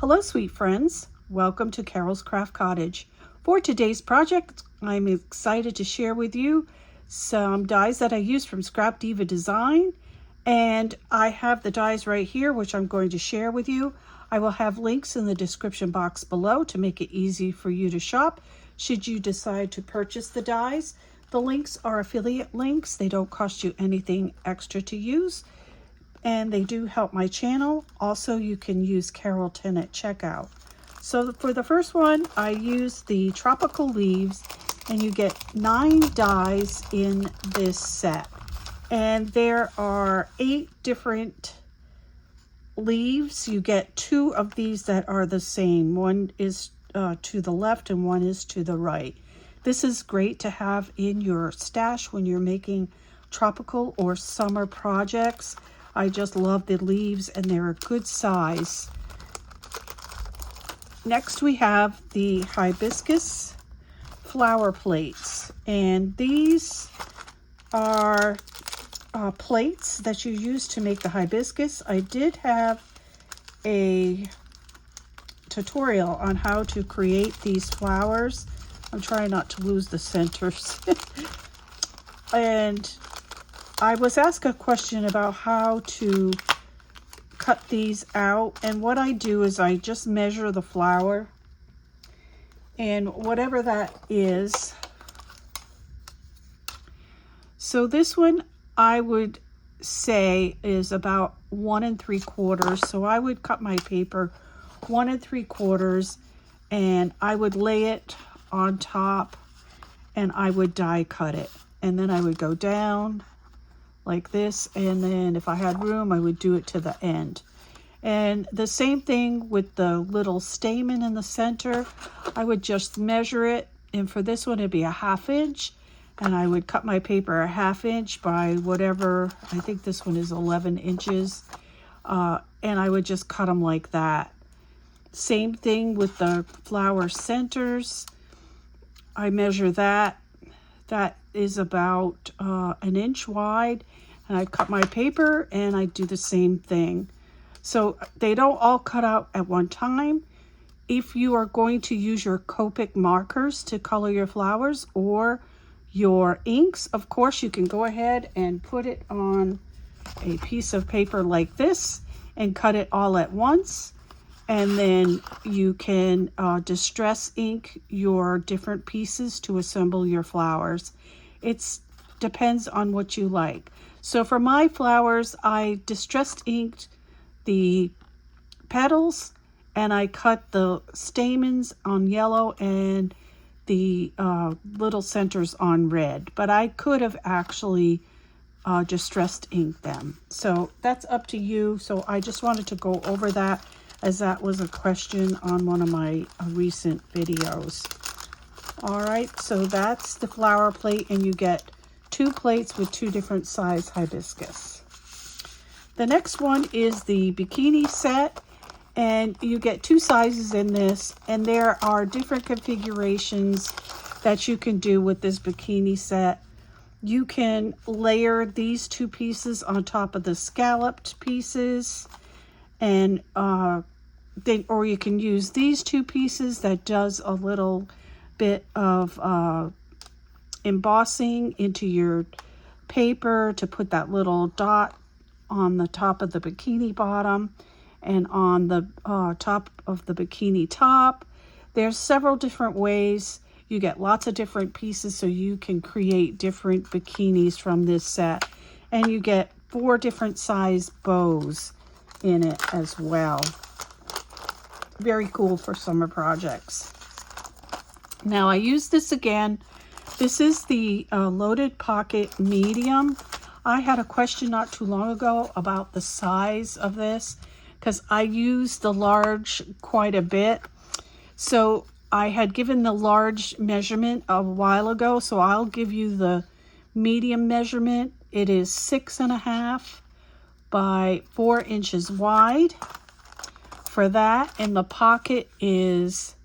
Hello, sweet friends. Welcome to Carol's Craft Cottage. For today's project, I'm excited to share with you some dies that I use from Scrapdiva Design. And I have the dies right here, which I'm going to share with you. I will have links in the description box below to make it easy for you to shop should you decide to purchase the dies. The links are affiliate links. They don't cost you anything extra to use, and they do help my channel. Also, you can use Carol 10 at checkout. So for the first one, I use the tropical leaves, and you get 9 dies in this set. And there are 8 different leaves. You get 2 of these that are the same. One is to the left and one is to the right. This is great to have in your stash when you're making tropical or summer projects. I just love the leaves and they're a good size. Next we have the hibiscus flower plates, and these are plates that you use to make the hibiscus. I did have a tutorial on how to create these flowers. I'm trying not to lose the centers. And I was asked a question about how to cut these out, and what I do is I just measure the flower, and whatever that is. So this one I would say is about 1 3/4. So I would cut my paper 1 3/4, and I would lay it on top, and I would die cut it, and then I would go down like this, and then if I had room I would do it to the end. And the same thing with the little stamen in the center. I would just measure it, and for this one it'd be a 1/2 inch, and I would cut my paper a 1/2 inch by whatever, I think this one is 11 inches, and I would just cut them like that. Same thing with the flower centers. I measure that. That is about 1 inch wide, and I cut my paper and I do the same thing. So they don't all cut out at one time. If you are going to use your Copic markers to color your flowers or your inks, of course you can go ahead and put it on a piece of paper like this and cut it all at once, and then you can distress ink your different pieces to assemble your flowers. It depends on what you like. So for my flowers, I distressed inked the petals, and I cut the stamens on yellow and the little centers on red, but I could have actually distressed inked them. So that's up to you. So I just wanted to go over that, as that was a question on one of my recent videos. All right, so that's the flower plate, and you get 2 plates with 2 different size hibiscus. The next one is the bikini set, and you get 2 sizes in this, and there are different configurations that you can do with this bikini set. You can layer these 2 pieces on top of the scalloped pieces, and or you can use these 2 pieces that does a little bit of embossing into your paper to put that little dot on the top of the bikini bottom and on the top of the bikini top. There's several different ways. You get lots of different pieces, so you can create different bikinis from this set, and you get 4 different size bows in it as well. Very cool for summer projects. Now I use this again. This is the loaded pocket medium. I had a question not too long ago about the size of this, because I use the large quite a bit. So I had given the large measurement a while ago, so I'll give you the medium measurement. It is 6.5 by 4 inches wide for that, and the pocket is,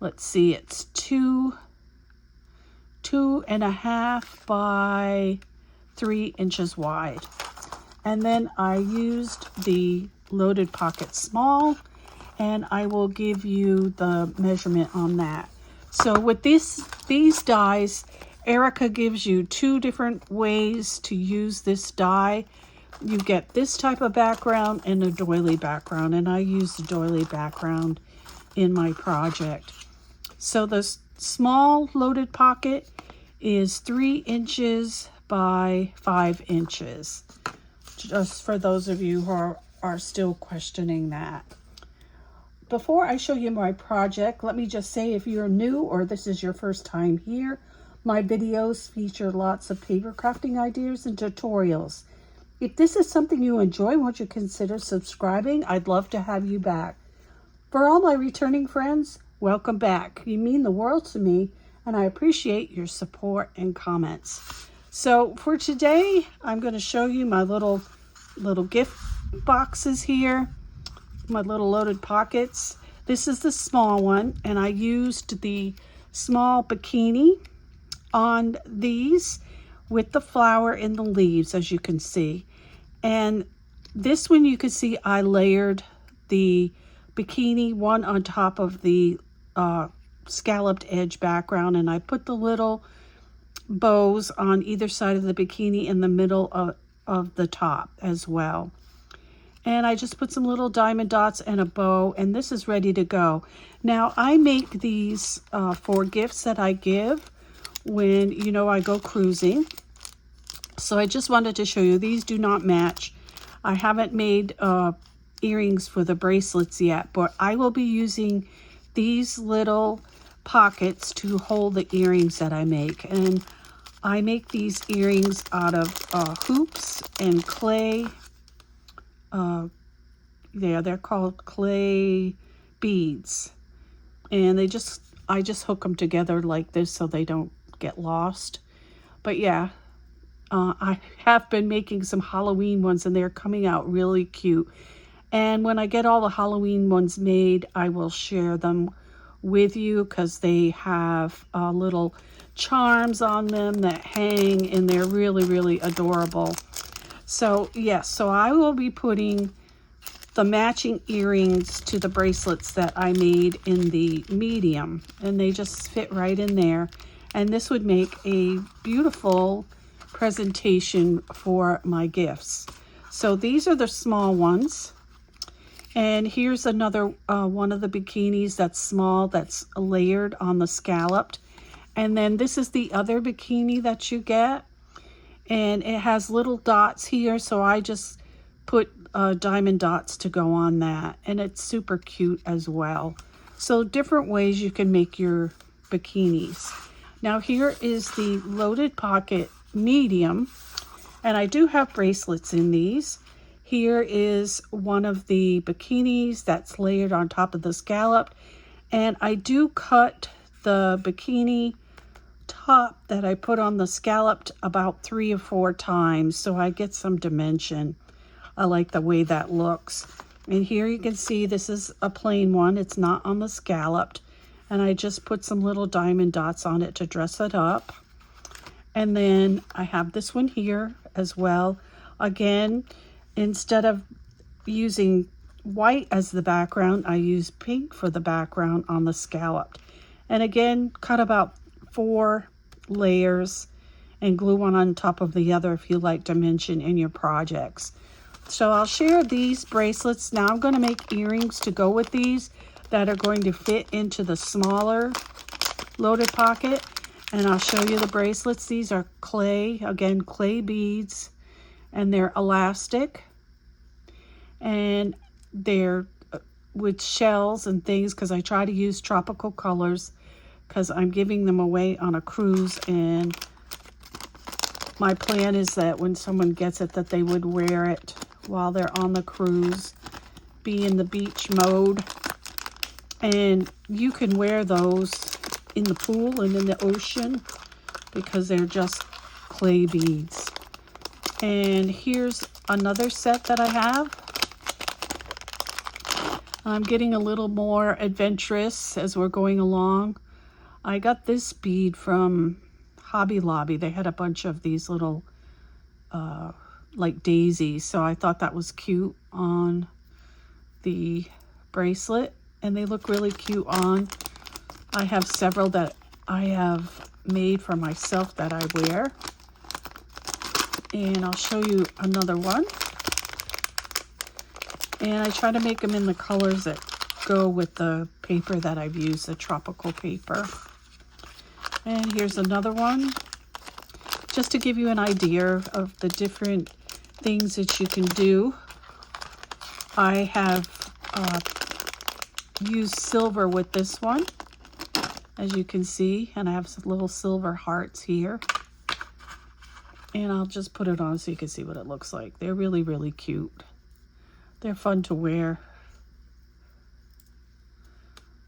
let's see, it's 2.5 by 3 inches wide. And then I used the loaded pocket small, and I will give you the measurement on that. So with these dies, Erica gives you 2 different ways to use this die. You get this type of background and a doily background, and I use the doily background in my project. So the small loaded pocket is 3 inches by 5 inches, just for those of you who are still questioning that. Before I show you my project, let me just say, if you're new or this is your first time here, my videos feature lots of paper crafting ideas and tutorials. If this is something you enjoy, won't you consider subscribing? I'd love to have you back. For all my returning friends, welcome back. You mean the world to me, and I appreciate your support and comments. So for today, I'm going to show you my little gift boxes here, my little loaded pockets. This is the small one, and I used the small bikini on these with the flower in the leaves, as you can see. And this one, you can see I layered the bikini one on top of the scalloped edge background, and I put the little bows on either side of the bikini in the middle of the top as well. And I just put some little diamond dots and a bow, and this is ready to go. Now I make these for gifts that I give when, you know, I go cruising. So I just wanted to show you, these do not match. I haven't made earrings for the bracelets yet, but I will be using these little pockets to hold the earrings that I make. And I make these earrings out of hoops and clay. They're called clay beads, and I just hook them together like this so they don't get lost. But yeah, I have been making some Halloween ones, and they're coming out really cute. And when I get all the Halloween ones made, I will share them with you, because they have little charms on them that hang, and they're really, really adorable. So yes, so I will be putting the matching earrings to the bracelets that I made in the medium, and they just fit right in there. And this would make a beautiful presentation for my gifts. So these are the small ones. And here's another one of the bikinis that's small, that's layered on the scalloped. And then this is the other bikini that you get. And it has little dots here, so I just put diamond dots to go on that. And it's super cute as well. So different ways you can make your bikinis. Now here is the loaded pocket medium. And I do have bracelets in these. Here is one of the bikinis that's layered on top of the scallop. And I do cut the bikini top that I put on the scalloped about 3 or 4 times, so I get some dimension. I like the way that looks. And here you can see this is a plain one. It's not on the scalloped. And I just put some little diamond dots on it to dress it up. And then I have this one here as well. Again, instead of using white as the background, I use pink for the background on the scalloped. And again, cut about 4 layers and glue one on top of the other if you like dimension in your projects. So I'll share these bracelets. Now I'm going to make earrings to go with these that are going to fit into the smaller loaded pocket. And I'll show you the bracelets. These are clay, again, clay beads, and they're elastic. And they're with shells and things, because I try to use tropical colors, because I'm giving them away on a cruise, and my plan is that when someone gets it, that they would wear it while they're on the cruise, be in the beach mode. And you can wear those in the pool and in the ocean, because they're just clay beads. And here's another set that I have. I'm getting a little more adventurous as we're going along. I got this bead from Hobby Lobby. They had a bunch of these little like daisies, so I thought that was cute on the bracelet, and they look really cute on. I have several that I have made for myself that I wear. And I'll show you another one. And I try to make them in the colors that go with the paper that I've used, the tropical paper. And here's another one, just to give you an idea of the different things that you can do. I have used silver with this one, as you can see, and I have some little silver hearts here. And I'll just put it on so you can see what it looks like. They're really, really cute. They're fun to wear.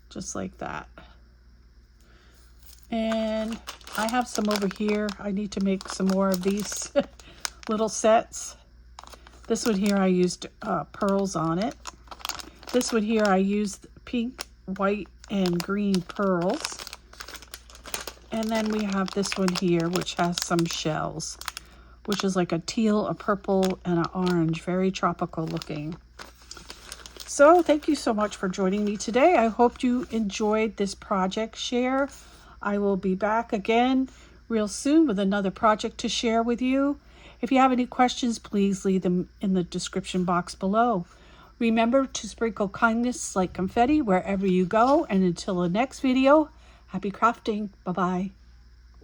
Just like that. And I have some over here. I need to make some more of these little sets. This one here I used pearls on it. This one here I used pink, white, and green pearls. And then we have this one here, which has some shells, which is like a teal, a purple, and an orange. Very tropical looking. So thank you so much for joining me today. I hope you enjoyed this project share. I will be back again real soon with another project to share with you. If you have any questions, please leave them in the description box below. Remember to sprinkle kindness like confetti wherever you go. And until the next video, happy crafting. Bye-bye.